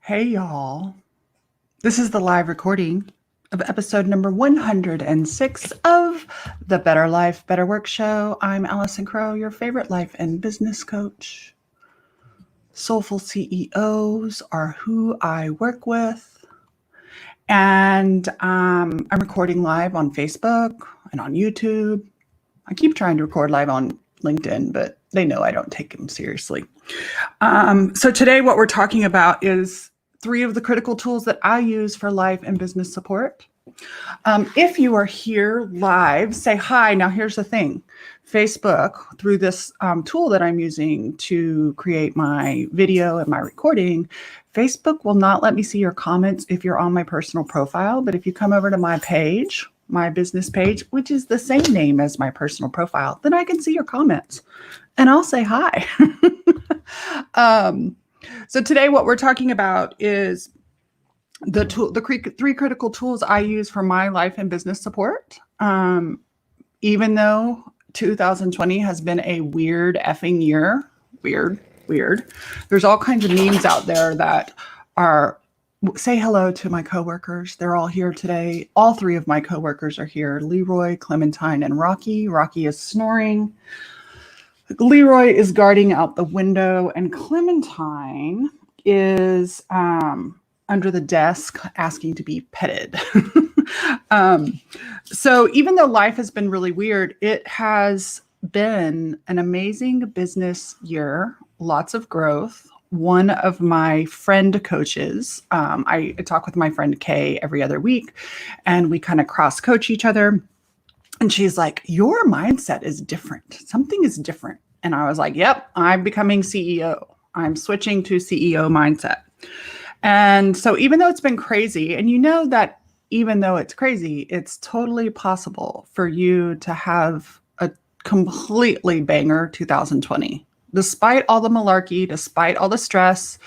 Hey, y'all. This is the live recording of episode number 106 of the Better Life, Better Work Show. I'm Allison Crow, your favorite life and business coach. Soulful CEOs are who I work with. And I'm recording live on Facebook and on YouTube. I keep trying to record live on LinkedIn, but they know I don't take them seriously. So today what we're talking about is 3 of the critical tools that I use for life and business support. If you are here live, say hi. Now here's the thing. Facebook, through this tool that I'm using to create my video and my recording, Facebook will not let me see your comments if you're on my personal profile. But if you come over to my page, my business page, which is the same name as my personal profile, then I can see your comments and I'll say hi. So today what we're talking about is the 3 critical tools I use for my life and business support. Even though 2020 has been a weird effing year, weird. There's all kinds of memes out there that are, say hello to my coworkers. They're all here today. All 3 of my coworkers are here. Leroy, Clementine, and Rocky. Rocky is snoring. Leroy is guarding out the window, and Clementine is under the desk asking to be petted. So even though life has been really weird, it has been an amazing business year, lots of growth. One of my friend coaches, I talk with my friend Kay every other week, and we kind of cross coach each other. And she's like, your mindset is different. Something is different. And I was like, yep, I'm becoming CEO. I'm switching to CEO mindset. And so even though it's been crazy, and you know that even though it's crazy, it's totally possible for you to have a completely banger 2020. Despite all the malarkey, despite all the stress,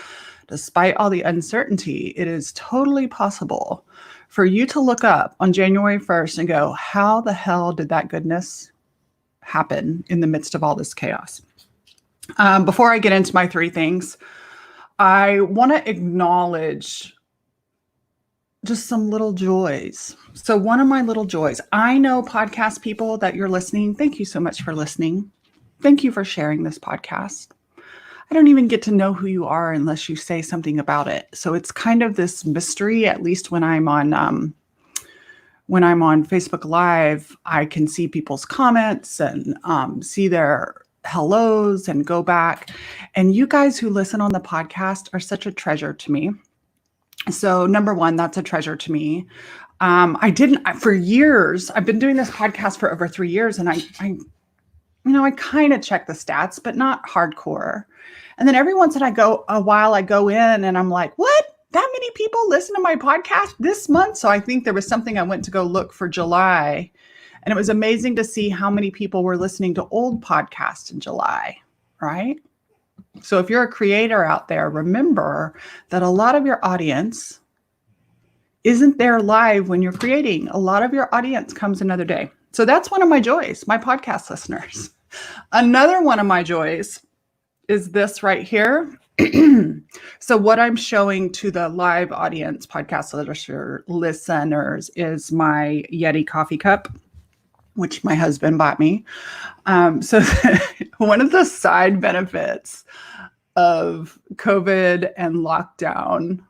despite all the uncertainty, it is totally possible for you to look up on January 1st and go, how the hell did that goodness happen in the midst of all this chaos? Before I get into my 3 things, I want to acknowledge just some little joys. So one of my little joys, I know podcast people that you're listening. Thank you so much for listening. Thank you for sharing this podcast. I don't even get to know who you are unless you say something about it. So it's kind of this mystery, at least when I'm on Facebook Live, I can see people's comments and see their hellos and go back. And you guys who listen on the podcast are such a treasure to me. So number 1, that's a treasure to me. For years, I've been doing this podcast for over 3 years, and I kind of check the stats, but not hardcore. And then every once in a while I go in and I'm like, what? That many people listen to my podcast this month? So I think there was something I went to go look for July. And it was amazing to see how many people were listening to old podcasts in July, right? So if you're a creator out there, remember that a lot of your audience isn't there live when you're creating. A lot of your audience comes another day. So that's one of my joys, my podcast listeners. Another one of my joys is this right here. So what I'm showing to the live audience, podcast listeners, is my Yeti coffee cup, which my husband bought me. So one of the side benefits of COVID and lockdown,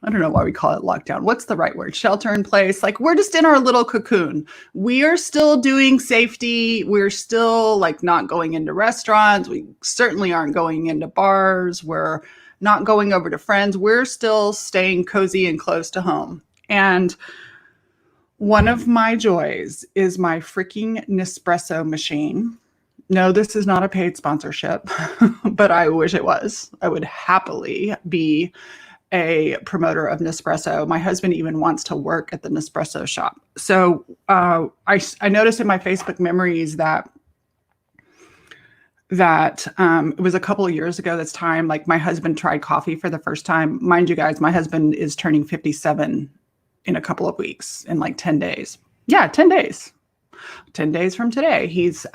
I don't know why we call it lockdown. What's the right word? Shelter in place. Like, we're just in our little cocoon. We are still doing safety. We're still not going into restaurants. We certainly aren't going into bars. We're not going over to friends. We're still staying cozy and close to home. And one of my joys is my freaking Nespresso machine. No, this is not a paid sponsorship, but I wish it was. I would happily be a promoter of Nespresso. My husband even wants to work at the Nespresso shop. So I noticed in my Facebook memories that it was a couple of years ago this time, my husband tried coffee for the first time. Mind you guys, my husband is turning 57 in a couple of weeks, in 10 days. Yeah, 10 days. 10 days from today, he's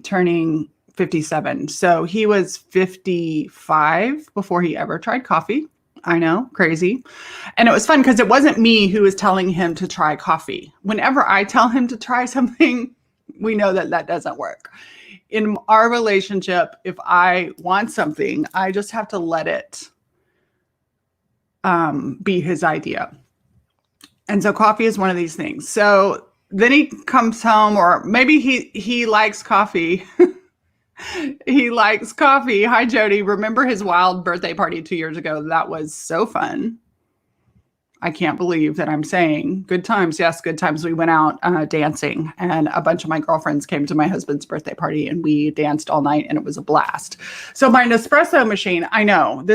turning 57. So he was 55 before he ever tried coffee. I know, crazy. And it was fun because it wasn't me who was telling him to try coffee. Whenever I tell him to try something, we know that that doesn't work. In our relationship, if I want something, I just have to let it be his idea. And so coffee is one of these things. So then he comes home, or maybe he likes coffee. He likes coffee. Hi, Jody. Remember his wild birthday party 2 years ago? That was so fun. I can't believe that I'm saying good times. Yes, good times. We went out dancing, and a bunch of my girlfriends came to my husband's birthday party, and we danced all night, and it was a blast. So my Nespresso machine, I know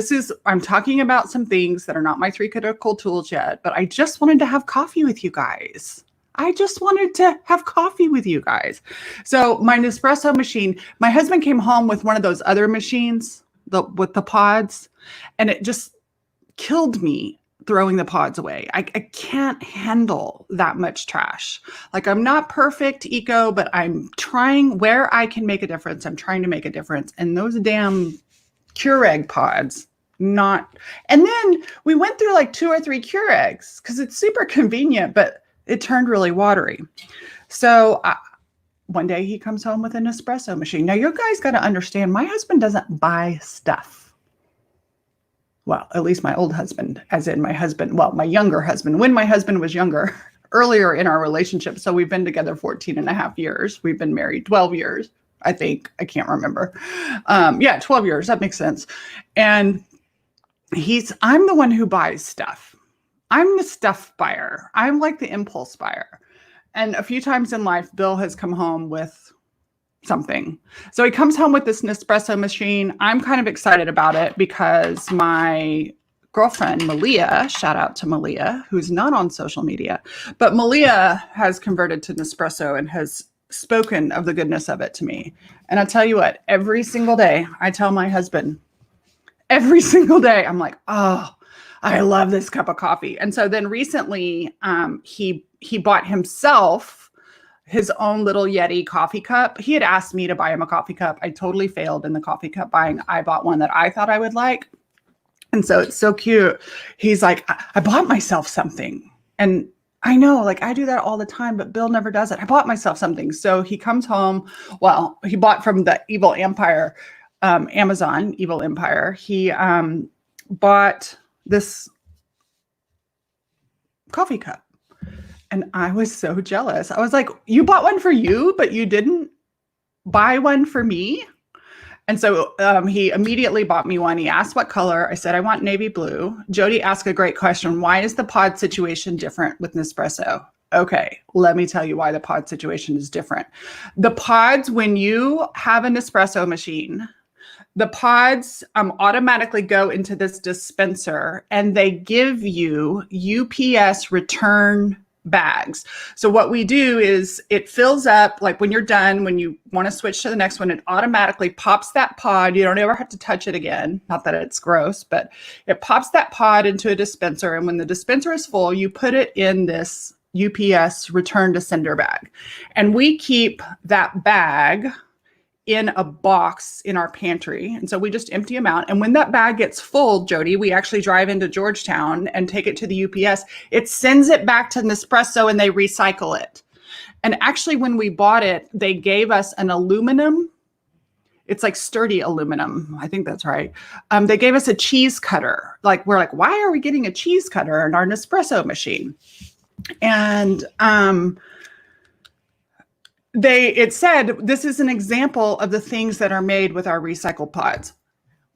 I'm talking about some things that are not my 3 critical tools yet, but I just wanted to have coffee with you guys. So my Nespresso machine, my husband came home with one of those other machines, with the pods, and it just killed me throwing the pods away. I can't handle that much trash. Like, I'm not perfect eco, but I'm trying where I can make a difference. I'm trying to make a difference. And those damn Keurig pods, not. And then we went through like 2 or 3 Keurigs because it's super convenient, but it turned really watery. So one day he comes home with an espresso machine. Now, you guys got to understand, my husband doesn't buy stuff. Well, at least my old husband, as in my younger husband, when my husband was younger, earlier in our relationship. So we've been together 14 and a half years. We've been married 12 years, I think. I can't remember. 12 years. That makes sense. And I'm the one who buys stuff. I'm the stuff buyer. I'm like the impulse buyer. And a few times in life, Bill has come home with something. So he comes home with this Nespresso machine. I'm kind of excited about it because my girlfriend, Malia, shout out to Malia, who's not on social media, but Malia has converted to Nespresso and has spoken of the goodness of it to me. And I'll tell you what, every single day I tell my husband, every single day, I'm like, oh, I love this cup of coffee. And so then recently he bought himself his own little Yeti coffee cup. He had asked me to buy him a coffee cup. I totally failed in the coffee cup buying. I bought one that I thought I would like. And so it's so cute. He's like, I bought myself something. And I know, like, I do that all the time, but Bill never does it. I bought myself something. So he comes home. Well, he bought from the Evil Empire, Amazon, Evil Empire. He bought this coffee cup. And I was so jealous. I was like, you bought one for you, but you didn't buy one for me? And so he immediately bought me one. He asked what color. I said, I want navy blue. Jody asked a great question. Why is the pod situation different with Nespresso? Okay, let me tell you why the pod situation is different. The pods, when you have an espresso machine, the pods automatically go into this dispenser, and they give you UPS return bags. So what we do is it fills up, like when you're done, when you want to switch to the next one, it automatically pops that pod. You don't ever have to touch it again. Not that it's gross, but it pops that pod into a dispenser. And when the dispenser is full, you put it in this UPS return to sender bag. And we keep that bag in a box in our pantry. And so we just empty them out. And when that bag gets full, Jody, we actually drive into Georgetown and take it to the UPS. It sends it back to Nespresso and they recycle it. And actually, when we bought it, they gave us an aluminum. It's like sturdy aluminum. I think that's right. They gave us a cheese cutter. Like, we're like, why are we getting a cheese cutter in our Nespresso machine? And it said, this is an example of the things that are made with our recycled pods.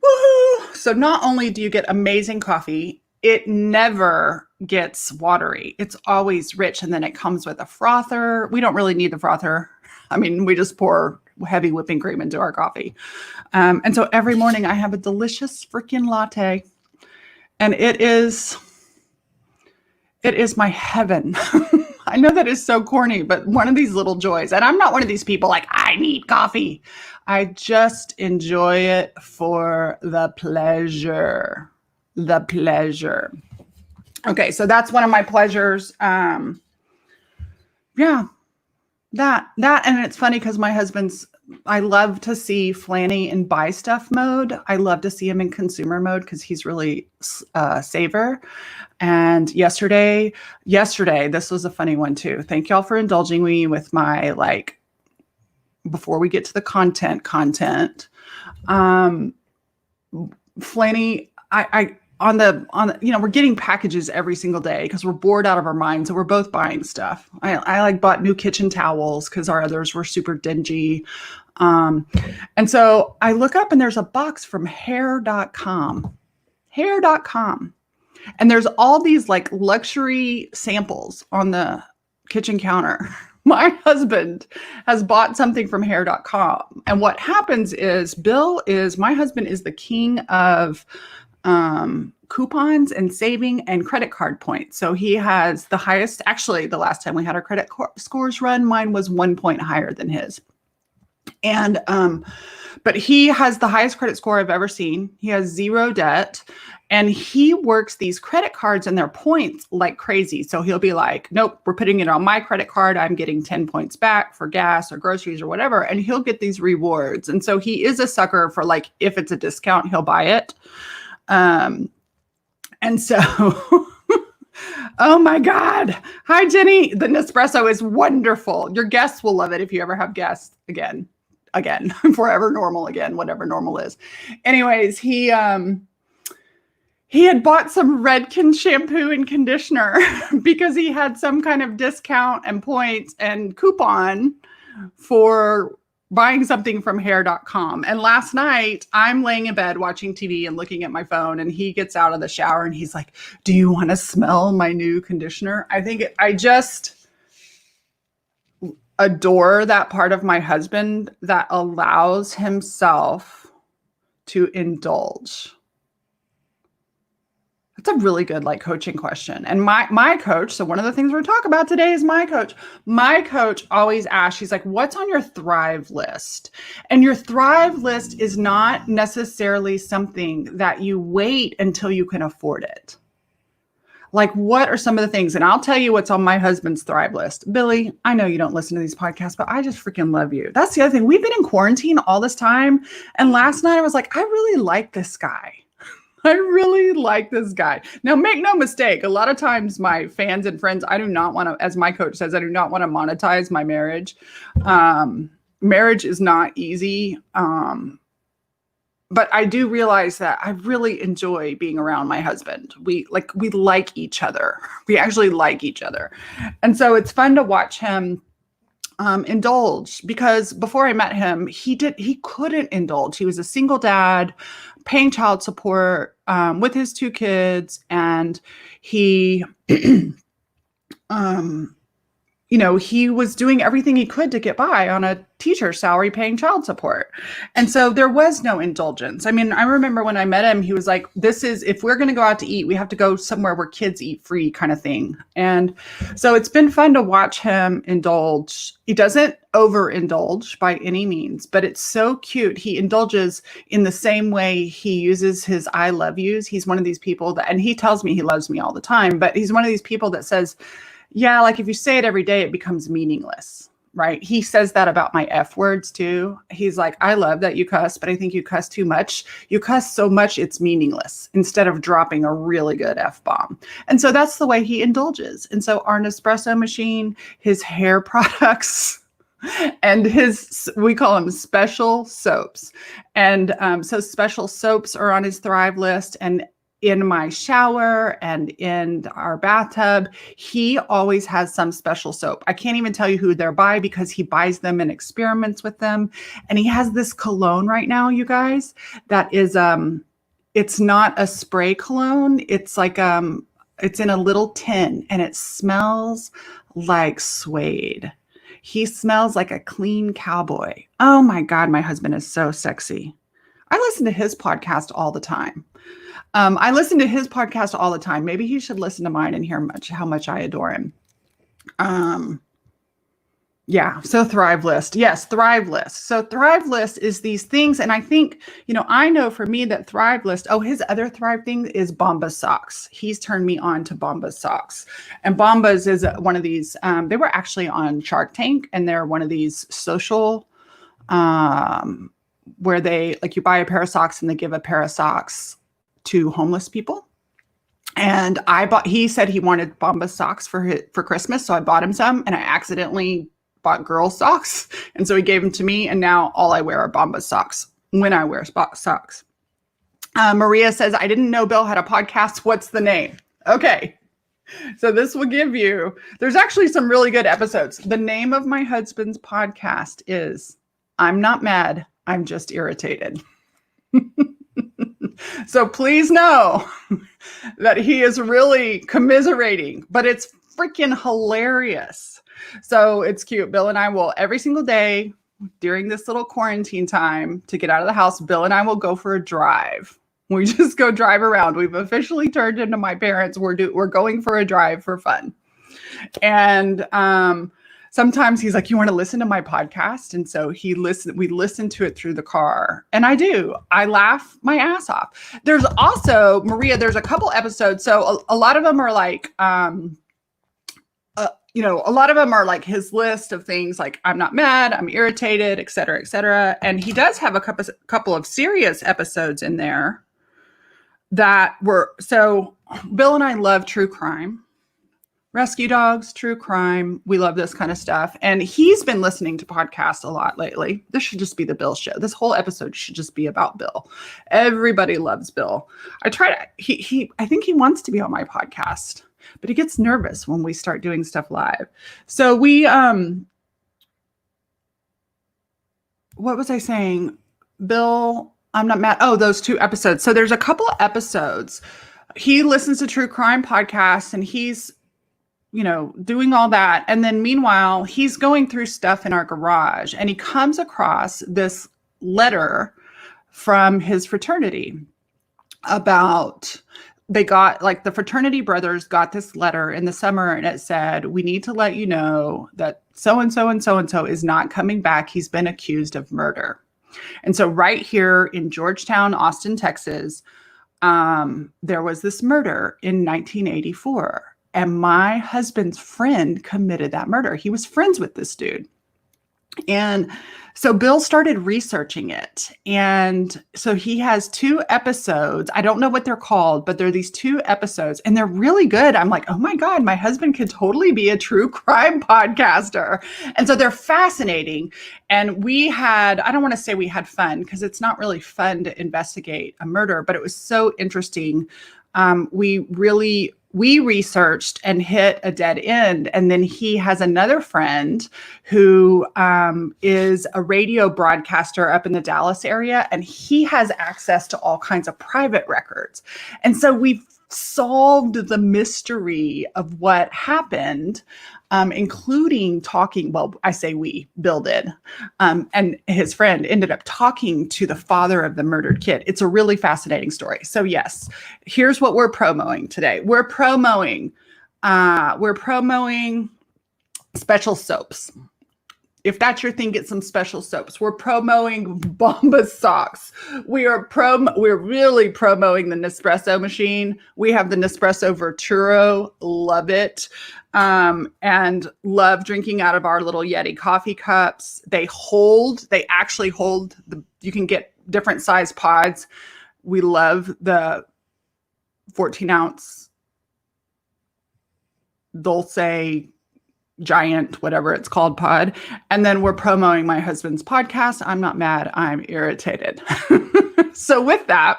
Woohoo! So not only do you get amazing coffee, it never gets watery. It's always rich. And then it comes with a frother. We don't really need the frother. I mean, we just pour heavy whipping cream into our coffee. And so every morning I have a delicious freaking latte. And it is my heaven. I know that is so corny, but one of these little joys. And I'm not one of these people like, I need coffee. I just enjoy it for the pleasure. The pleasure. Okay, so that's one of my pleasures. Yeah, that. And it's funny because my husband's I love to see Flanny in buy stuff mode. I love to see him in consumer mode because he's really saver. And yesterday, this was a funny one too. Thank y'all for indulging me with my like, before we get to the content. Flanny, I on the, we're getting packages every single day because we're bored out of our minds. So we're both buying stuff. I like bought new kitchen towels because our others were super dingy. And so I look up and there's a box from hair.com. And there's all these like luxury samples on the kitchen counter. My husband has bought something from hair.com. And what happens is my husband is the king of coupons and saving and credit card points. So he has the highest, actually the last time we had our credit scores run, mine was 1 point higher than his. And, but he has the highest credit score I've ever seen. He has zero debt and he works these credit cards and their points like crazy. So he'll be like, nope, we're putting it on my credit card. I'm getting 10 points back for gas or groceries or whatever. And he'll get these rewards. And so he is a sucker for like, if it's a discount, he'll buy it. And so, oh my God. Hi, Jenny. The Nespresso is wonderful. Your guests will love it if you ever have guests again, forever normal again, whatever normal is. Anyways, he had bought some Redken shampoo and conditioner because he had some kind of discount and points and coupon for buying something from hair.com. And last night I'm laying in bed watching TV and looking at my phone and he gets out of the shower and he's like, do you want to smell my new conditioner? I just adore that part of my husband that allows himself to indulge. That's a really good like coaching question. And my coach, so one of the things we're talking about today is my coach. My coach always asks, she's like, what's on your Thrive list? And your Thrive list is not necessarily something that you wait until you can afford it. Like, what are some of the things? And I'll tell you what's on my husband's Thrive list. Billy, I know you don't listen to these podcasts, but I just freaking love you. That's the other thing. We've been in quarantine all this time. And last night I was like, I really like this guy. I really like this guy. Now, make no mistake. A lot of times my fans and friends, I do not want to, as my coach says, I do not want to monetize my marriage. Marriage is not easy. But I do realize that I really enjoy being around my husband. We like each other. We actually like each other. And so it's fun to watch him indulge, because before I met him, he couldn't indulge. He was a single dad, paying child support with his 2 kids. And he, he was doing everything he could to get by on a teacher's salary paying child support. And so there was no indulgence. I mean, I remember when I met him, he was like, if we're going to go out to eat, we have to go somewhere where kids eat free kind of thing. And so it's been fun to watch him indulge. He doesn't overindulge by any means, but it's so cute. He indulges in the same way he uses his I love yous. He's one of these people that, and he tells me he loves me all the time, but he's one of these people that says, yeah, like if you say it every day, it becomes meaningless, right? He says that about my F words too. He's like, I love that you cuss, but I think you cuss too much. You cuss so much, it's meaningless, instead of dropping a really good F-bomb. And so that's the way he indulges. And so our Nespresso machine, his hair products, and we call them special soaps. And so special soaps are on his Thrive list. And in my shower and in our bathtub, he always has some special soap. I can't even tell you who they're by because he buys them and experiments with them. And he has this cologne right now, you guys, that is, it's not a spray cologne. It's like, it's in a little tin and it smells like suede. He smells like a clean cowboy. Oh my God, my husband is so sexy. I listen to his podcast all the time. Maybe he should listen to mine and hear how much I adore him. Yeah. So Thrive List. Yes. Thrive List. So Thrive List is these things. And I think, I know for me that Thrive List, his other Thrive thing is Bombas socks. He's turned me on to Bombas socks. And Bombas is one of these, they were actually on Shark Tank, and they're one of these social where they like you buy a pair of socks and they give a pair of socks to homeless people. And he said he wanted Bombas socks for Christmas. So I bought him some and I accidentally bought girl socks. And so he gave them to me. And now all I wear are Bombas socks when I wear socks. Maria says, I didn't know Bill had a podcast. What's the name? Okay. So this will give you, there's actually some really good episodes. The name of my husband's podcast is I'm Not Mad, I'm Just Irritated. So please know that he is really commiserating, but it's freaking hilarious. So it's cute. Bill and I will every single day during this little quarantine time to get out of the house, Bill and I will go for a drive. We just go drive around. We've officially turned into my parents. We're going for a drive for fun. And sometimes he's like, you want to listen to my podcast? And so we listen to it through the car. And I do. I laugh my ass off. There's also, Maria, there's a couple episodes. So a lot of them are like, a lot of them are like his list of things like, I'm not mad, I'm irritated, et cetera, et cetera. And he does have a couple of serious episodes in there that were, so Bill and I love true crime. Rescue dogs, true crime. We love this kind of stuff. And he's been listening to podcasts a lot lately. This should just be the Bill show. This whole episode should just be about Bill. Everybody loves Bill. I think he wants to be on my podcast, but he gets nervous when we start doing stuff live. So what was I saying? Bill, I'm not mad. Oh, those 2 episodes. So there's a couple of episodes. He listens to true crime podcasts and he's doing all that. And then meanwhile, he's going through stuff in our garage and he comes across this letter from his fraternity about, the fraternity brothers got this letter in the summer and it said, we need to let you know that so-and-so and so-and-so is not coming back. He's been accused of murder. And so right here in Georgetown, Austin, Texas, there was this murder in 1984. And my husband's friend committed that murder. He was friends with this dude. And so Bill started researching it. And so he has 2 episodes. I don't know what they're called, but they're these 2 episodes and they're really good. I'm like, oh my God, my husband could totally be a true crime podcaster. And so they're fascinating. And I don't want to say we had fun because it's not really fun to investigate a murder, but it was so interesting. We researched and hit a dead end. And then he has another friend who is a radio broadcaster up in the Dallas area. And he has access to all kinds of private records. And so we've solved the mystery of what happened, including talking, well, I say Bill did, and his friend ended up talking to the father of the murdered kid. It's a really fascinating story. So yes, here's what we're promoting today. We're promoting special soaps. If that's your thing, get some special soaps. We're promoting Bombas socks. We're really promoting the Nespresso machine. We have the Nespresso Verturo, love it. And love drinking out of our little Yeti coffee cups. They actually hold you can get different size pods. We love the 14-ounce Dulce giant, whatever it's called, pod. And then we're promoting my husband's podcast. I'm not mad, I'm irritated. So with that,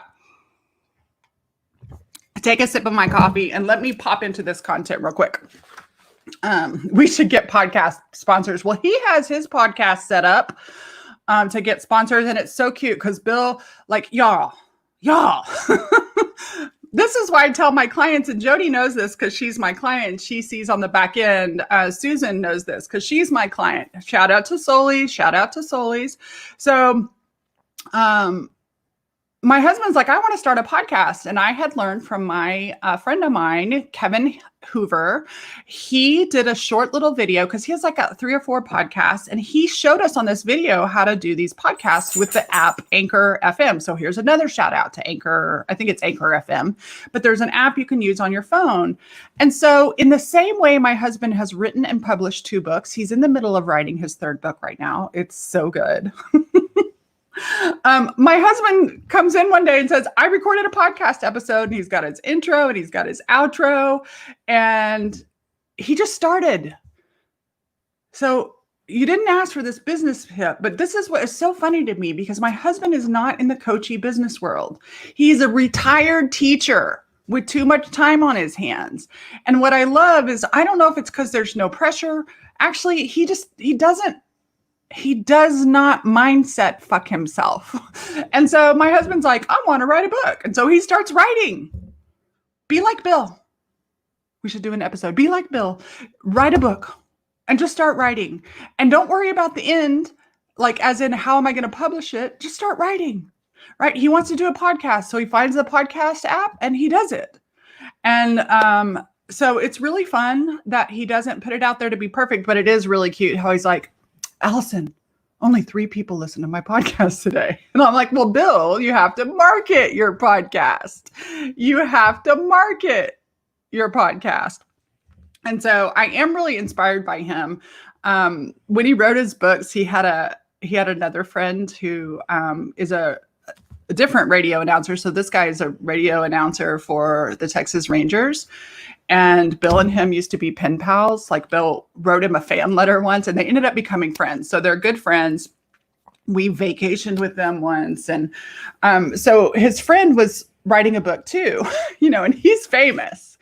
take a sip of my coffee and let me pop into this content real quick. We should get podcast sponsors. Well, he has his podcast set up to get sponsors, and it's so cute because Bill, like, y'all. This is why I tell my clients, and Jody knows this because she's my client. She sees on the back end. Susan knows this because she's my client. Shout out to Solis. So my husband's like, I want to start a podcast. And I had learned from my friend of mine, Kevin Hoover. He did a short little video because he has like 3 or 4 podcasts. And he showed us on this video how to do these podcasts with the app Anchor FM. So here's another shout out to Anchor. I think it's Anchor FM, but there's an app you can use on your phone. And so in the same way, my husband has written and published 2 books. He's in the middle of writing his 3rd book right now. It's so good. My husband comes in one day and says, I recorded a podcast episode, and he's got his intro and he's got his outro, and he just started. So you didn't ask for this business tip, but this is what is so funny to me, because my husband is not in the coachy business world. He's a retired teacher with too much time on his hands. And what I love is, I don't know if it's because there's no pressure. Actually, he does not mindset fuck himself. And so my husband's like, I want to write a book. And so he starts writing. Be like Bill. We should do an episode. Be like Bill. Write a book and just start writing. And don't worry about the end, like as in, how am I going to publish it? Just start writing, right? He wants to do a podcast. So he finds the podcast app and he does it. And so it's really fun that he doesn't put it out there to be perfect, but it is really cute how he's like, Allison, only 3 people listen to my podcast today. And I'm like, well, Bill, you have to market your podcast. You have to market your podcast. And so I am really inspired by him. When he wrote his books, he had another friend who is a different radio announcer. So this guy is a radio announcer for the Texas Rangers. And Bill and him used to be pen pals. Like, Bill wrote him a fan letter once, and they ended up becoming friends. So they're good friends. We vacationed with them once. And so his friend was writing a book too, and he's famous.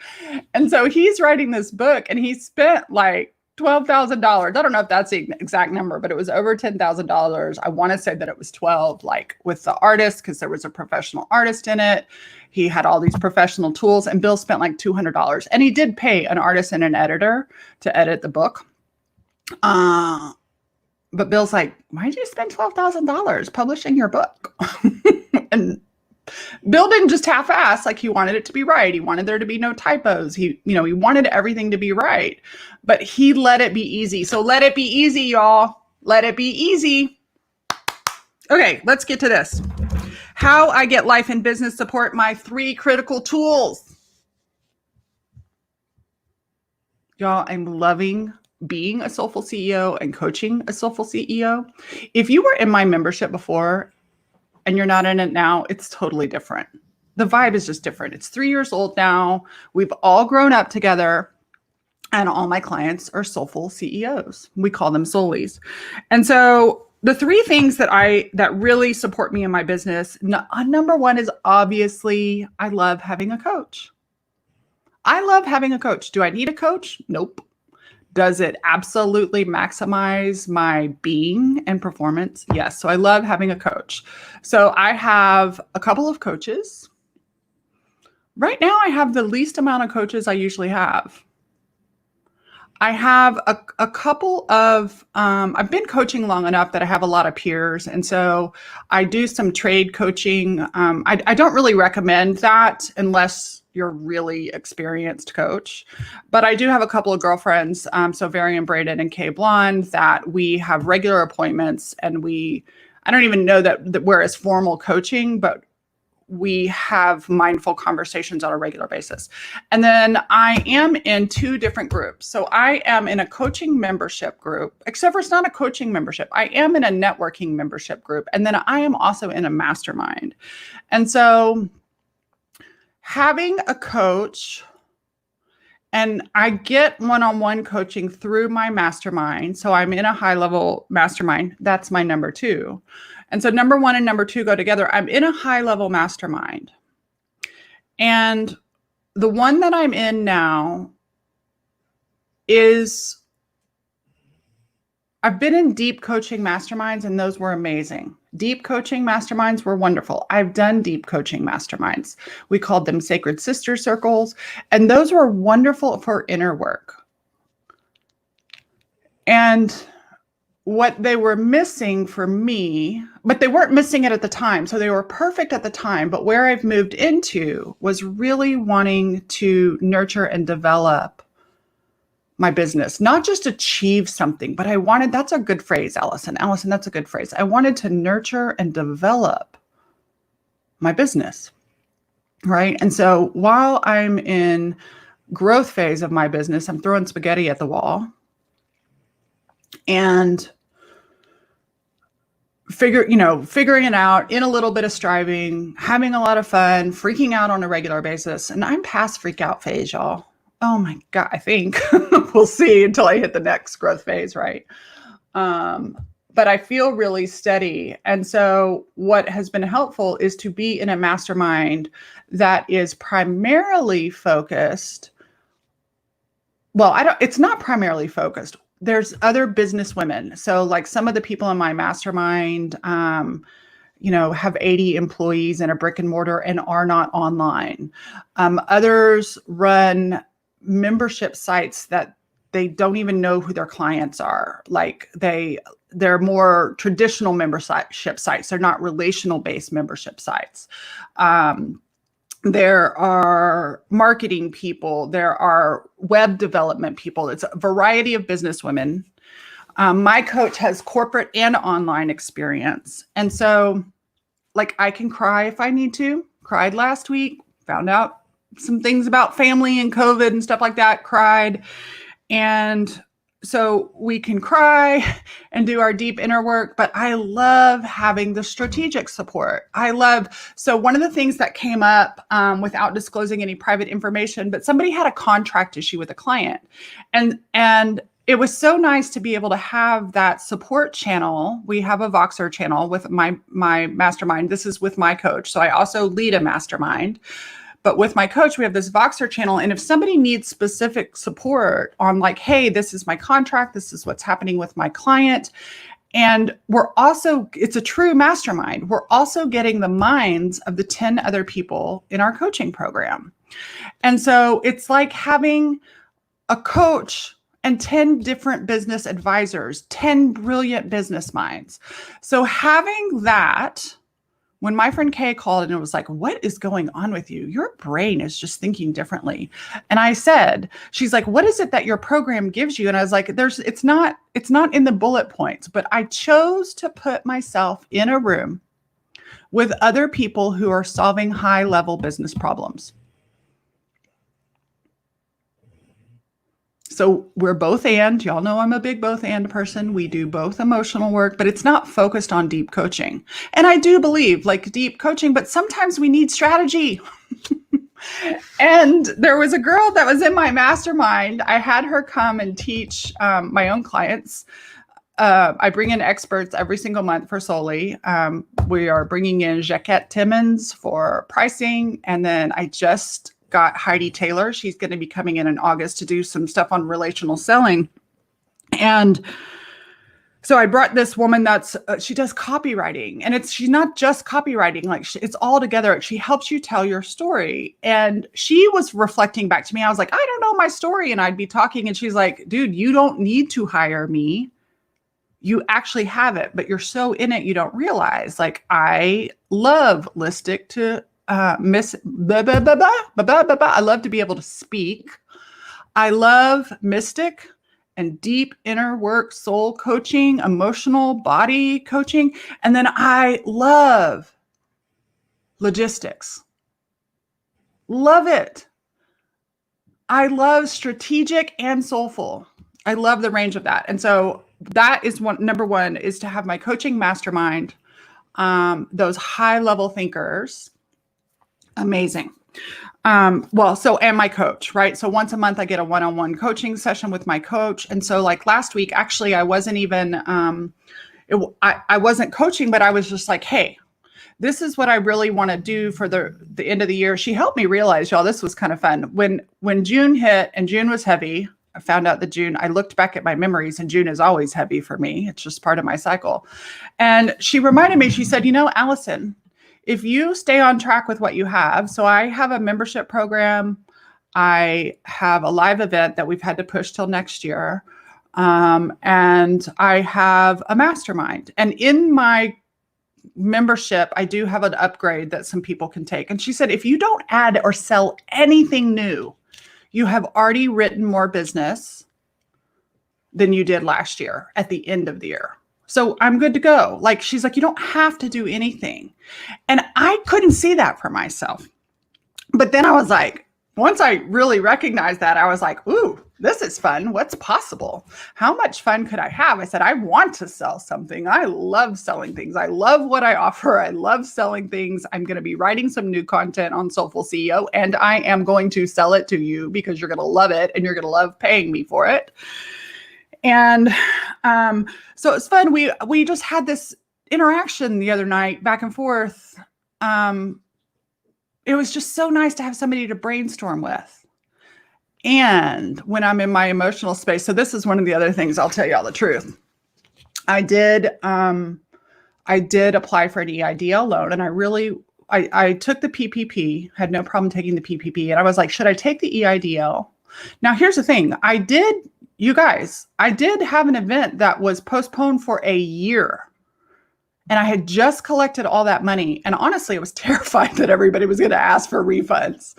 And so he's writing this book, and he spent like $12,000. I don't know if that's the exact number, but it was over $10,000. I want to say that it was 12, like with the artist, because there was a professional artist in it. He had all these professional tools, and Bill spent like $200. And he did pay an artist and an editor to edit the book. But Bill's like, why did you spend $12,000 publishing your book? And Bill didn't just half-ass, like he wanted it to be right. He wanted there to be no typos. He wanted everything to be right, but he let it be easy. So let it be easy, y'all. Let it be easy. Okay, let's get to this. How I get life and business support, my 3 critical tools. Y'all, I'm loving being a Soulful CEO and coaching a Soulful CEO. If you were in my membership before and you're not in it now, it's totally different. The vibe is just different. It's 3 years old now. We've all grown up together, and all my clients are Soulful CEOs. We call them Soulies. And so the 3 things that really support me in my business, number 1 is obviously I love having a coach. I love having a coach. Do I need a coach? Nope. Does it absolutely maximize my being and performance? Yes. So I love having a coach. So I have a couple of coaches. Right now, I have the least amount of coaches I usually have. I have a couple of, I've been coaching long enough that I have a lot of peers. And so I do some trade coaching. I don't really recommend that unless you're a really experienced coach. But I do have a couple of girlfriends, so Varian Braden and Kay Blonde, that we have regular appointments, and I don't even know that we're as formal coaching, but we have mindful conversations on a regular basis. And then I am in 2 different groups. So I am in a coaching membership group, except for it's not a coaching membership. I am in a networking membership group. And then I am also in a mastermind. And so having a coach, and I get one-on-one coaching through my mastermind. So I'm in a high-level mastermind. That's my number 2. And so number 1 and number 2 go together. I'm in a high-level mastermind. And the one that I'm in now is, I've been in deep coaching masterminds, and those were amazing. Deep coaching masterminds were wonderful. I've done deep coaching masterminds. We called them Sacred Sister Circles, and those were wonderful for inner work. And what they were missing for me, but they weren't missing it at the time. So they were perfect at the time. But where I've moved into was really wanting to nurture and develop my business, not just achieve something, but I wanted, that's a good phrase, Allison. Allison, that's a good phrase. I wanted to nurture and develop my business, right? And so while I'm in growth phase of my business, I'm throwing spaghetti at the wall and figuring it out, in a little bit of striving, having a lot of fun, freaking out on a regular basis. And I'm past freak out phase, y'all. Oh my God, I think we'll see until I hit the next growth phase, right? But I feel really steady. And so what has been helpful is to be in a mastermind that is primarily focused. Well, it's not primarily focused. There's other business women. So like some of the people in my mastermind, have 80 employees in a brick and mortar and are not online. Others run membership sites that they don't even know who their clients are. Like they're more traditional membership sites. They're not relational based membership sites. There are marketing people. There are web development people. It's a variety of business women. My coach has corporate and online experience. And so like I can cry if I need to. Cried last week, found out some things about family and COVID and stuff like that, cried. And so we can cry and do our deep inner work, but I love having the strategic support. So one of the things that came up without disclosing any private information, but somebody had a contract issue with a client. And it was so nice to be able to have that support channel. We have a Voxer channel with my mastermind. This is with my coach. So I also lead a mastermind. But with my coach, we have this Voxer channel. And if somebody needs specific support on like, hey, this is my contract, this is what's happening with my client. And it's a true mastermind. We're also getting the minds of the 10 other people in our coaching program. And so it's like having a coach and 10 different business advisors, 10 brilliant business minds. So having that, when my friend Kay called and it was like, what is going on with you? Your brain is just thinking differently. And I said, she's like, what is it that your program gives you? And I was like, it's not in the bullet points, but I chose to put myself in a room with other people who are solving high level business problems. So we're both and, y'all know I'm a big both and person. We do both emotional work, but it's not focused on deep coaching. And I do believe like deep coaching, but sometimes we need strategy. And there was a girl that was in my mastermind. I had her come and teach my own clients. I bring in experts every single month for Soli. We are bringing in Jaquette Timmons for pricing. And then I just got Heidi Taylor. She's going to be coming in August to do some stuff on relational selling. And so I brought this woman she does copywriting, and she's not just copywriting, like it's all together. She helps you tell your story. And she was reflecting back to me. I was like, I don't know my story. And I'd be talking and she's like, dude, you don't need to hire me. You actually have it, but you're so in it, you don't realize. Like I love Listic to Miss blah, blah, blah, blah, blah, blah, blah, blah. I love to be able to speak. I love mystic and deep inner work, soul coaching, emotional body coaching. And then I love logistics. Love it. I love strategic and soulful. I love the range of that. And so that is number one is to have my coaching mastermind, those high level thinkers. Amazing. And my coach, right? So once a month I get a one-on-one coaching session with my coach. And so like last week, actually, I wasn't even, I wasn't coaching, but I was just like, hey, this is what I really want to do for the end of the year. She helped me realize, y'all, this was kind of fun. When June hit and June was heavy, I found out that I looked back at my memories and June is always heavy for me. It's just part of my cycle. And she reminded me, she said, Allison, if you stay on track with what you have, so I have a membership program, I have a live event that we've had to push till next year. And I have a mastermind. And in my membership, I do have an upgrade that some people can take. And she said, if you don't add or sell anything new, you have already written more business than you did last year at the end of the year. So I'm good to go. Like, she's like, you don't have to do anything. And I couldn't see that for myself. But then I was like, once I really recognized that, I was like, ooh, this is fun. What's possible? How much fun could I have? I said, I want to sell something. I love selling things. I love what I offer. I love selling things. I'm going to be writing some new content on Soulful CEO, and I am going to sell it to you because you're going to love it and you're going to love paying me for it. And so it's fun. We just had this interaction the other night, back and forth. It was just so nice to have somebody to brainstorm with. And when I'm in my emotional space, so this is one of the other things, I'll tell you all the truth. I did apply for an EIDL loan, and I took the PPP, had no problem taking the PPP. And I was like, should I take the EIDL? Now, here's the thing. I did have an event that was postponed for a year. And I had just collected all that money. And honestly, I was terrified that everybody was going to ask for refunds.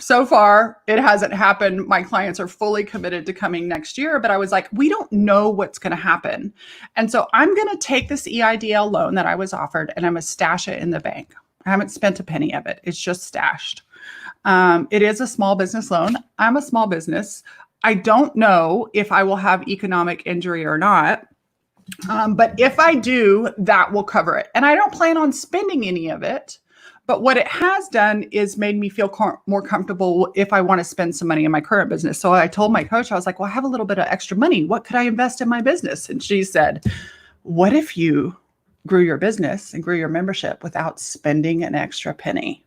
So far, it hasn't happened. My clients are fully committed to coming next year. But I was like, we don't know what's going to happen. And so I'm going to take this EIDL loan that I was offered, and I'm going to stash it in the bank. I haven't spent a penny of it. It's just stashed. It is a small business loan. I'm a small business. I don't know if I will have economic injury or not. But if I do, that will cover it. And I don't plan on spending any of it. But what it has done is made me feel more comfortable if I want to spend some money in my current business. So I told my coach, I was like, well, I have a little bit of extra money. What could I invest in my business? And she said, what if you grew your business and grew your membership without spending an extra penny?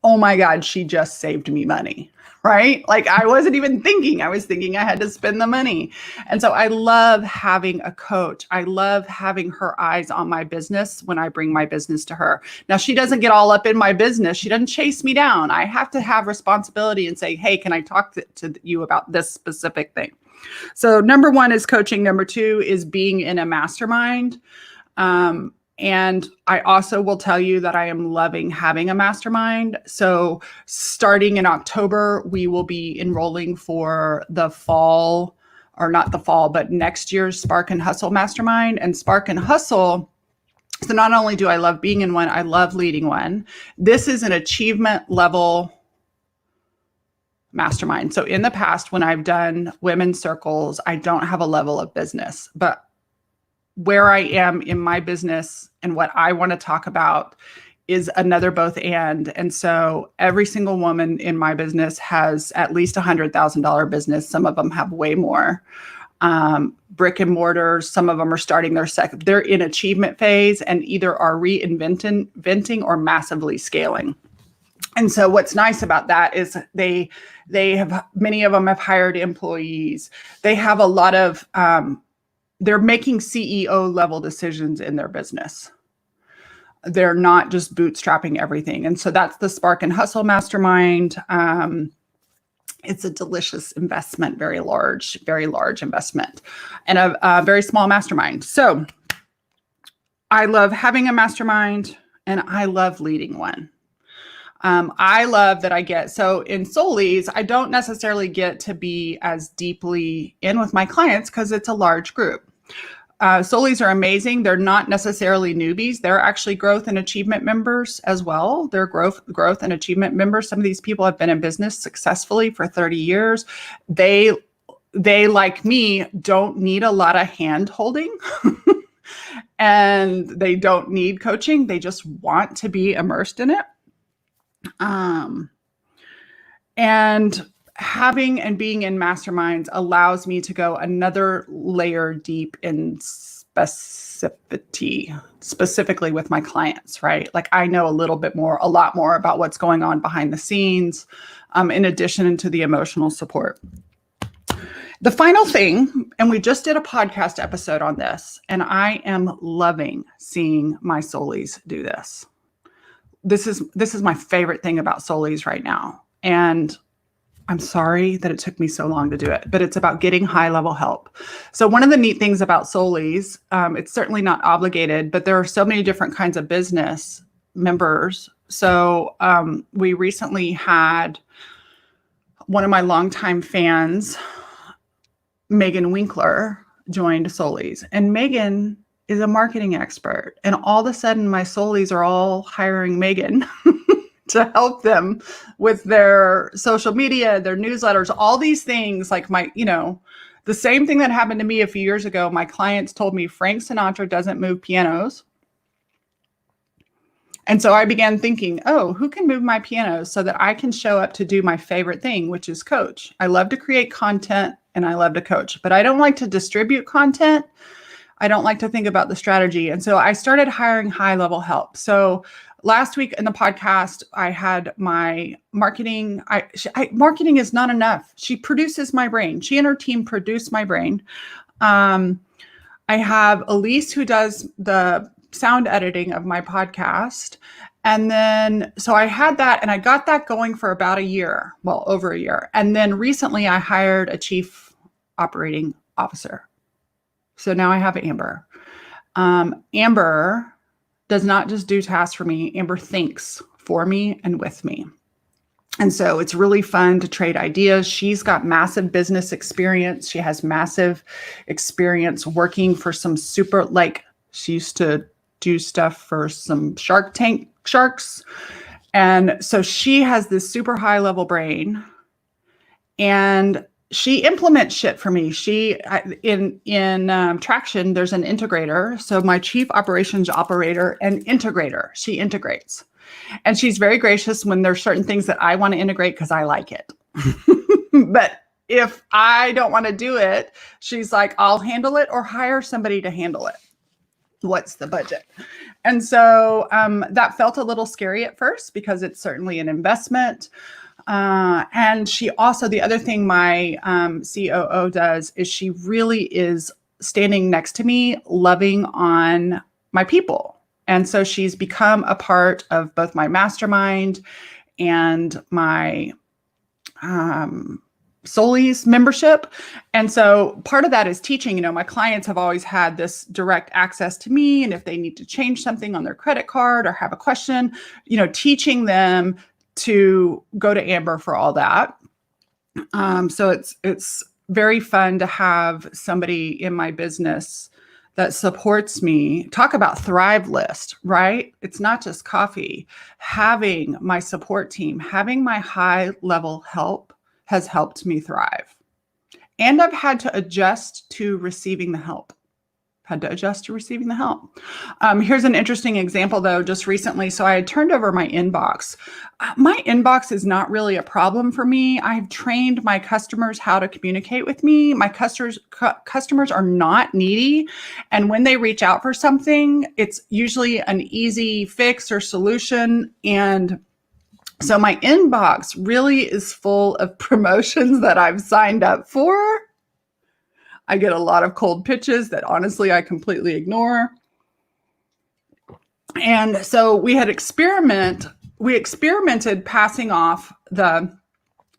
Oh my God, she just saved me money, right? Like, I wasn't even thinking. I was thinking I had to spend the money. And so I love having a coach. I love having her eyes on my business when I bring my business to her. Now, she doesn't get all up in my business. She doesn't chase me down. I have to have responsibility and say, hey, can I talk to you about this specific thing? So number one is coaching. Number two is being in a mastermind. And I also will tell you that I am loving having a mastermind. So starting in October, we will be enrolling for the fall, or not the fall, but next year's Spark and Hustle Mastermind. And Spark and Hustle, so not only do I love being in one, I love leading one. This is an achievement level mastermind. So in the past, when I've done women's circles, I don't have a level of business, but where I am in my business and what I want to talk about is another both and. And so every single woman in my business has at least $100,000 business. Some of them have way more. Brick and mortar, some of them are starting their second. They're in achievement phase and either are reinventing or massively scaling. And so what's nice about that is they have, many of them have hired employees. They have a lot of, they're making CEO level decisions in their business. They're not just bootstrapping everything. And so that's the Spark and Hustle Mastermind. It's a delicious investment, very large investment, and a very small mastermind. So I love having a mastermind, and I love leading one. I love that I get, so in Soulies, I don't necessarily get to be as deeply in with my clients because it's a large group. Soulies are amazing. They're not necessarily newbies. They're actually growth and achievement members as well. They're growth and achievement members. Some of these people have been in business successfully for 30 years. They like me, don't need a lot of hand holding and they don't need coaching. They just want to be immersed in it. And having and being in masterminds allows me to go another layer deep in specifically with my clients, right? Like, I know a lot more about what's going on behind the scenes, in addition to the emotional support. The final thing, and we just did a podcast episode on this, and I am loving seeing my Soulies do this. This is my favorite thing about Soulies right now. And I'm sorry that it took me so long to do it, but it's about getting high level help. So one of the neat things about Soulies, it's certainly not obligated, but there are so many different kinds of business members. So we recently had one of my longtime fans, Megan Winkler, joined Soulies, and Megan is a marketing expert. And all of a sudden my Soulies are all hiring Megan to help them with their social media, their newsletters, all these things. Like the same thing that happened to me a few years ago. My clients told me Frank Sinatra doesn't move pianos. And so I began thinking, oh, who can move my pianos so that I can show up to do my favorite thing, which is coach. I love to create content and I love to coach, but I don't like to distribute content. I don't like to think about the strategy. And so I started hiring high level help. So last week in the podcast, I had my marketing. Marketing is not enough. She produces my brain. She and her team produce my brain. I have Elise who does the sound editing of my podcast. And then, so I had that and I got that going for about a year, well, over a year. And then recently I hired a chief operating officer. So now I have Amber. Amber does not just do tasks for me. Amber thinks for me and with me. And so it's really fun to trade ideas. She's got massive business experience. She has massive experience working for some she used to do stuff for some Shark Tank sharks. And so she has this super high level brain and she implements shit for me. In Traction, there's an integrator. So my chief operations operator and integrator, she integrates. And she's very gracious when there's certain things that I want to integrate because I like it. But if I don't want to do it, she's like, I'll handle it or hire somebody to handle it. What's the budget? And so that felt a little scary at first because it's certainly an investment. And she also, the other thing my COO does is she really is standing next to me, loving on my people. And so she's become a part of both my mastermind and my Soulies membership. And so part of that is teaching. My clients have always had this direct access to me. And if they need to change something on their credit card or have a question, teaching them to go to Amber for all that. So it's very fun to have somebody in my business that supports me. Talk about Thrive List, right? It's not just coffee. Having my support team, having my high level help has helped me thrive. And I've had to adjust to receiving the help. Here's an interesting example though, just recently. So I had turned over my inbox. My inbox is not really a problem for me. I've trained my customers how to communicate with me. My customers are not needy. And when they reach out for something, it's usually an easy fix or solution. And so my inbox really is full of promotions that I've signed up for. I get a lot of cold pitches that honestly I completely ignore. And so we experimented passing off the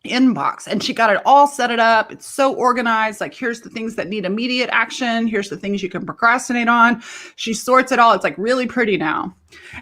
inbox, and she got it all set it up. It's so organized. Like, here's the things that need immediate action. Here's the things you can procrastinate on. She sorts it all. It's like really pretty now.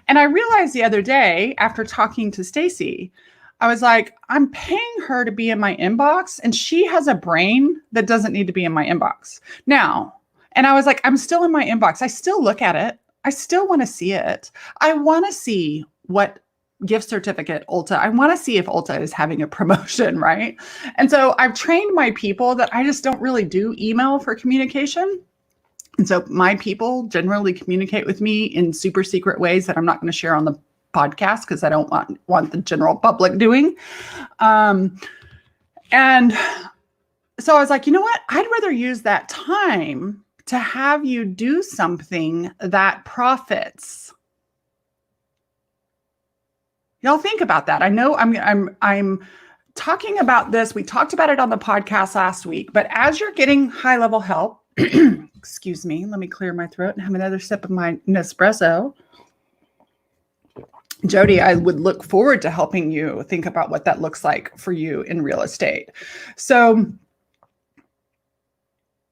And I realized the other day after talking to Stacy, I was like, I'm paying her to be in my inbox and she has a brain that doesn't need to be in my inbox now. And I was like, I'm still in my inbox. I still look at it. I still want to see it. I want to see what gift certificate Ulta. I want to see if Ulta is having a promotion, right? And so I've trained my people that I just don't really do email for communication. And so my people generally communicate with me in super secret ways that I'm not going to share on the podcast because I don't want the general public doing. And so I was like, you know what? I'd rather use that time to have you do something that profits. Y'all think about that. I know I'm talking about this. We talked about it on the podcast last week, but as you're getting high level help, excuse me, let me clear my throat and have another sip of my Nespresso. Jody, I would look forward to helping you think about what that looks like for you in real estate. So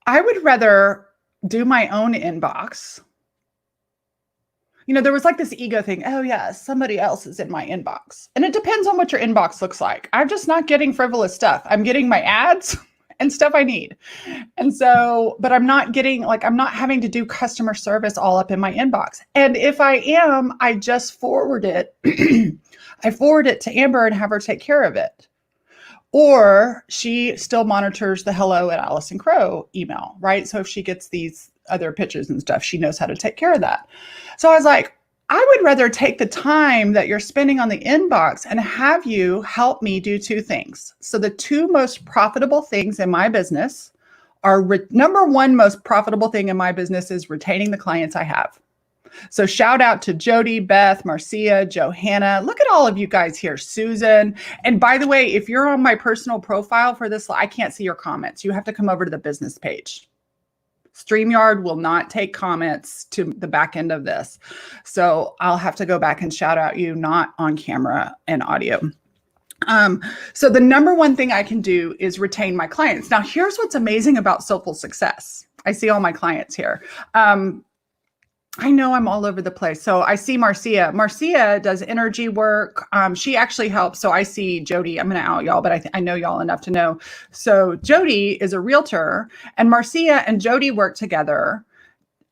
I would rather do my own inbox. There was like this ego thing. Oh yeah, somebody else is in my inbox. And it depends on what your inbox looks like. I'm just not getting frivolous stuff. I'm getting my ads and stuff I need. And so, but I'm not having to do customer service all up in my inbox. And if I am, I just forward it. I forward it to Amber and have her take care of it. Or she still monitors the hello at Allison Crow email, right? So if she gets these other pitches and stuff, she knows how to take care of that. So I was like, I would rather take the time that you're spending on the inbox and have you help me do two things. So the two most profitable things in my business are number one most profitable thing in my business is retaining the clients I have. So shout out to Jody, Beth, Marcia, Johanna. Look at all of you guys here, Susan. And by the way, if you're on my personal profile for this, I can't see your comments. You have to come over to the business page. StreamYard will not take comments to the back end of this. So I'll have to go back and shout out you, not on camera and audio. So the number one thing I can do is retain my clients. Now, here's what's amazing about Soulful Success. I see all my clients here. I know I'm all over the place. So I see Marcia. Marcia does energy work. She actually helps. So I see Jody. I'm going to out y'all, but I know y'all enough to know. So Jody is a realtor, and Marcia and Jody work together.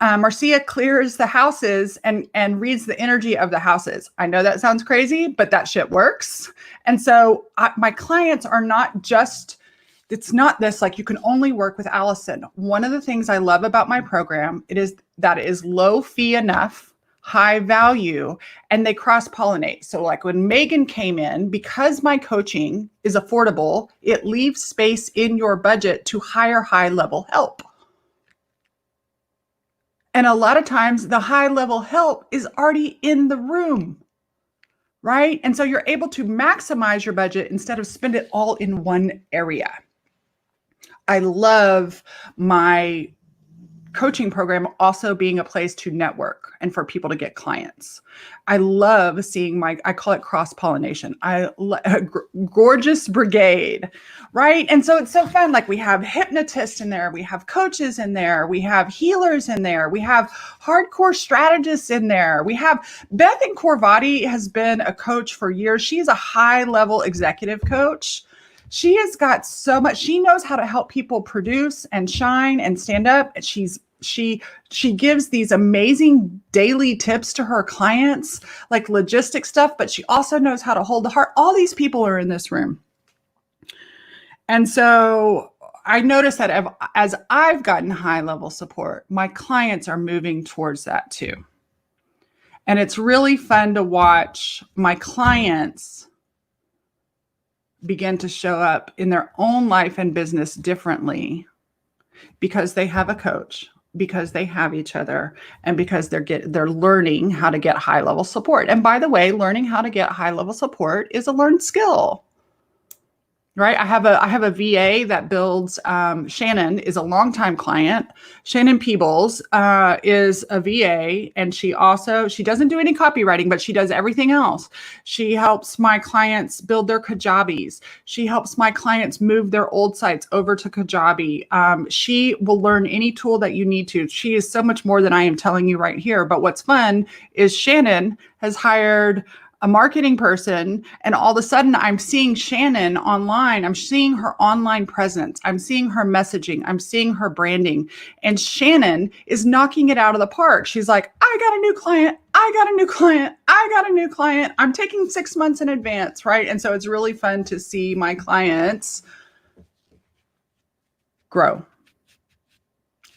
Marcia clears the houses and reads the energy of the houses. I know that sounds crazy, but that shit works. And so my clients are not just, it's not this like you can only work with Allison. One of the things I love about my program, it is low fee enough, high value, and they cross-pollinate. So like when Megan came in, because my coaching is affordable, it leaves space in your budget to hire high-level help. And a lot of times the high-level help is already in the room, right? And so you're able to maximize your budget instead of spend it all in one area. I love my coaching program also being a place to network and for people to get clients. I love seeing I call it cross-pollination. Gorgeous brigade, right? And so it's so fun. Like we have hypnotists in there, we have coaches in there, we have healers in there, we have hardcore strategists in there. We have Beth Corvati has been a coach for years. She's a high-level executive coach. She has got so much. She knows how to help people produce and shine and stand up. She gives these amazing daily tips to her clients, like logistic stuff, but she also knows how to hold the heart. All these people are in this room. And so I noticed that as I've gotten high level support, my clients are moving towards that too. And it's really fun to watch my clients begin to show up in their own life and business differently because they have a coach, because they have each other, and because they're learning how to get high level support. And by the way, learning how to get high level support is a learned skill. Right. I have a VA that builds. Shannon is a longtime client. Shannon Peebles is a VA, and she doesn't do any copywriting, but she does everything else. She helps my clients build their Kajabis. She helps my clients move their old sites over to Kajabi. She will learn any tool that you need to. She is so much more than I am telling you right here. But what's fun is Shannon has hired a marketing person, and all of a sudden I'm seeing Shannon online. I'm seeing her online presence. I'm seeing her messaging. I'm seeing her branding. And Shannon is knocking it out of the park. She's like, I got a new client. I got a new client. I got a new client. I'm taking 6 months in advance, right? And so it's really fun to see my clients grow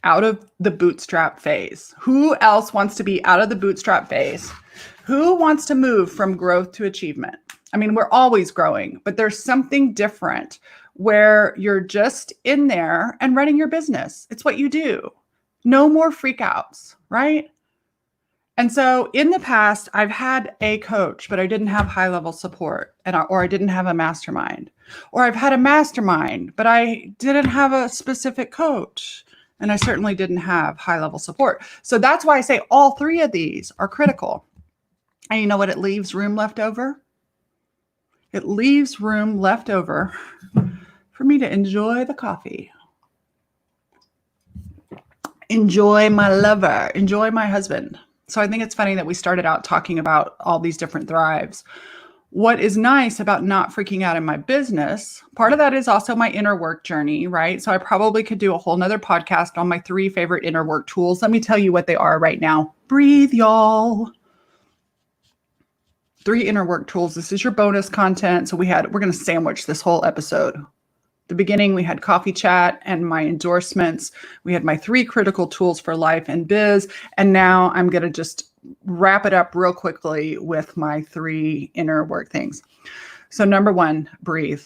out of the bootstrap phase. Who else wants to be out of the bootstrap phase? Who wants to move from growth to achievement? I mean, we're always growing, but there's something different where you're just in there and running your business. It's what you do. No more freakouts, right? And so in the past, I've had a coach, but I didn't have high-level support, or I didn't have a mastermind. Or I've had a mastermind, but I didn't have a specific coach. And I certainly didn't have high-level support. So that's why I say all three of these are critical. And you know what? It leaves room left over. It leaves room left over for me to enjoy the coffee. Enjoy my lover, enjoy my husband. So I think it's funny that we started out talking about all these different thrives. What is nice about not freaking out in my business, part of that is also my inner work journey, right? So I probably could do a whole nother podcast on my 3 favorite inner work tools. Let me tell you what they are right now. Breathe, y'all. 3 inner work tools. This is your bonus content. So we're going to sandwich this whole episode. The beginning, we had coffee chat and my endorsements. We had my 3 critical tools for life and biz. And now I'm going to just wrap it up real quickly with my 3 inner work things. So number 1, breathe.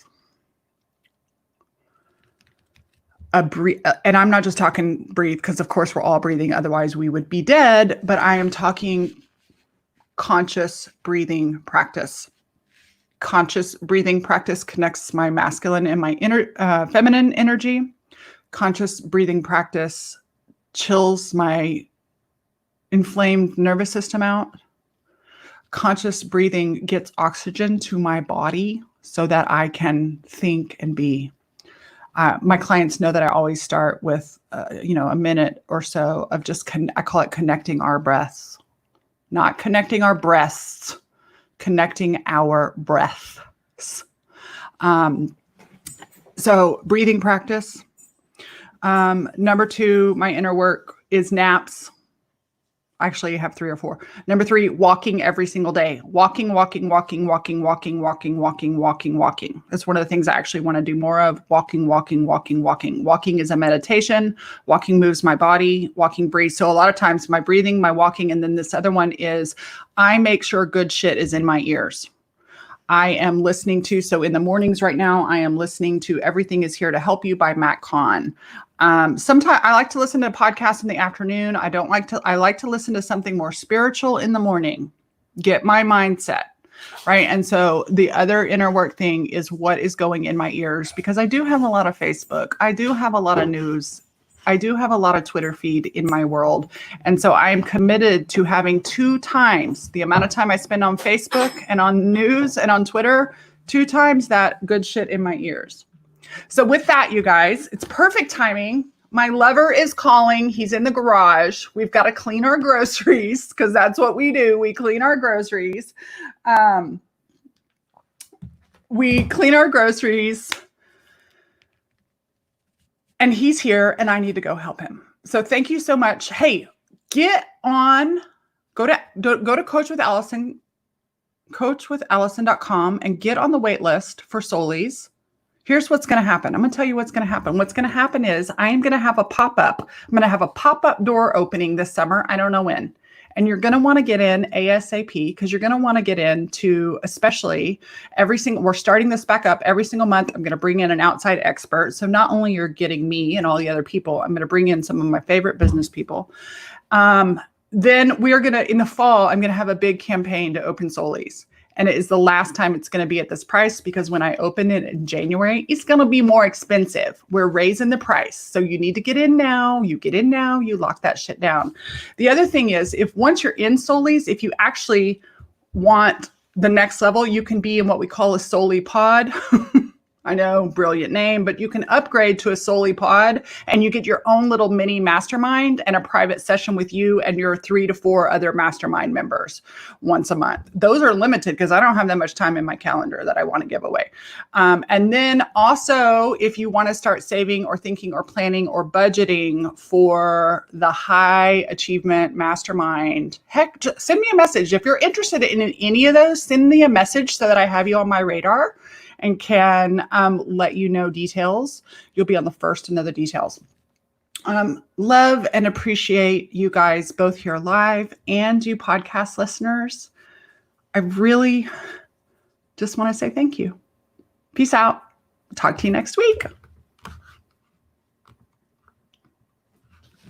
And I'm not just talking breathe because of course we're all breathing. Otherwise we would be dead. But I am talking conscious breathing practice. Conscious breathing practice connects my masculine and my feminine energy. Conscious breathing practice chills my inflamed nervous system out. Conscious breathing gets oxygen to my body so that I can think and be. My clients know that I always start with, a minute or so of just, I call it connecting our breaths, not connecting our breasts. Connecting our breaths. So breathing practice. Number 2, my inner work is naps. Actually, I have 3 or 4. Number 3, walking every single day. Walking. That's one of the things I actually want to do more of. Walking. Walking is a meditation. Walking moves my body. Walking breathes. So a lot of times my breathing, my walking, and then this other one is I make sure good shit is in my ears. I am listening to, so in the mornings right now, I am listening to Everything Is Here to Help You by Matt Kahn. Sometimes I like to listen to a podcast in the afternoon. I like to listen to something more spiritual in the morning, get my mindset, right? And so the other inner work thing is what is going in my ears, because I do have a lot of Facebook. I do have a lot of news. I do have a lot of Twitter feed in my world. And so I am committed to having 2 times the amount of time I spend on Facebook and on news and on Twitter, 2 times that good shit in my ears. So with that, you guys, it's perfect timing. My lover is calling. He's in the garage. We've got to clean our groceries because that's what we do. We clean our groceries. And he's here and I need to go help him. So thank you so much. Hey, go to coachwithallison.com and get on the wait list for Soulies. Here's what's going to happen. I'm going to tell you what's going to happen. What's going to happen is I am going to have a pop-up. I'm going to have a pop-up door opening this summer. I don't know when. And you're going to want to get in ASAP because you're going to want to get into, especially we're starting this back up every single month. I'm going to bring in an outside expert. So not only you're getting me and all the other people, I'm going to bring in some of my favorite business people. Then we are going to, in the fall, I'm going to have a big campaign to open Soulies. And it is the last time it's going to be at this price because when I open it in January, it's going to be more expensive. We're raising the price. So you need to get in now. You get in now. You lock that shit down. The other thing is once you're in Soulies, if you actually want the next level, you can be in what we call a Souli pod. I know, brilliant name, but you can upgrade to a Souli pod and you get your own little mini mastermind and a private session with you and your 3 to 4 other mastermind members once a month. Those are limited because I don't have that much time in my calendar that I want to give away. And then also, if you want to start saving or thinking or planning or budgeting for the high achievement mastermind, heck, just send me a message. If you're interested in any of those, send me a message so that I have you on my radar and can let you know details. You'll be on the first to know the details. Love and appreciate you guys both here live and you podcast listeners. I really just want to say thank you. Peace out. Talk to you next week.